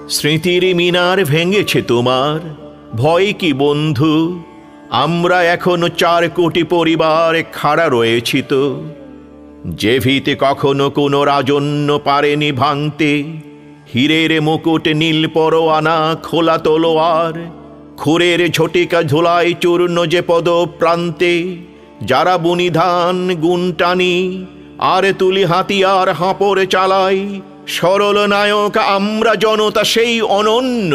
স্মৃতির মিনার ভেঙেছে তোমার, ভয় কি বন্ধু? আমরা এখনো ৪ কোটি পরিবার খাড়া রয়েছি তো। যে ভিতে কখনো কোনো রাজন্য পারেনি ভাঙতে, হীরের মুকুট নীল পরোয়ানা খোলা তলোয়ার, খুরের ঝটিকা ঝোলায় চূর্ণ যে পদ প্রান্তে, যারা বুনি ধান গুণ টানি আর তুলি হাতিয়ার হাঁপড়ে চালাই, সরল নায়ক আমরা জনতা সেই অনন্য।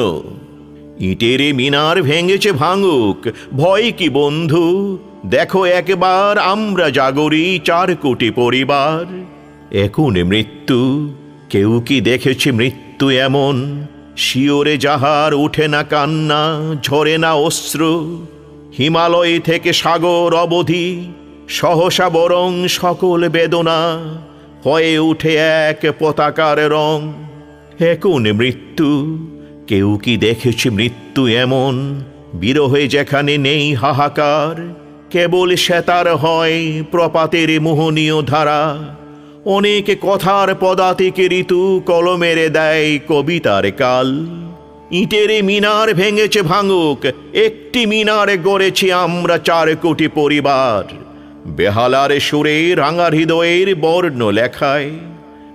ইটের মিনার ভেঙেছে ভাঙুক, ভয় কি বন্ধু? দেখো একবার আমরা জাগরি ৪ কোটি পরিবার। এখন মৃত্যু, কেউ কি দেখেছে মৃত্যু এমন? শিওরে যাহার উঠে না কান্না, ঝরে না অশ্রু। হিমালয় থেকে সাগর অবধি সহসা বরং সকল বেদনা হয়ে উঠে এক পতাকার রং। এখন মৃত্যু, কেউ কি দেখেছে মৃত্যু এমন? বিরহে যেখানে নেই হাহাকার, কেবল সেতার হয় প্রপাতের মোহনীয় ধারা। অনেক কথার পদাতিকে ঋতু কলমের দেয় কবিতার কাল। ইটের মিনার ভেঙেছে ভাঙুক, একটি মিনার গড়েছি আমরা ৪ কোটি পরিবার। বেহালার সুরে রাঙা হৃদয়ের বর্ণ লেখায়,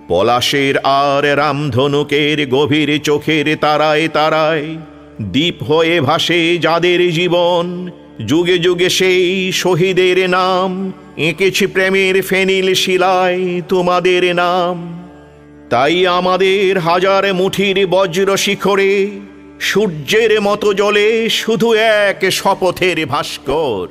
পলাশের আর রামধনুকের গভীর চোখের তারায় তারায় দ্বীপ হয়ে ভাসে যাদের জীবন। যুগে যুগে সেই শহীদের নাম এঁকেছি প্রেমের ফেনিল শিলায় তোমাদের নাম। তাই আমাদের হাজার মুঠির বজ্র শিখরে সূর্যের মতো জ্বলে শুধু এক শপথের ভাস্কর।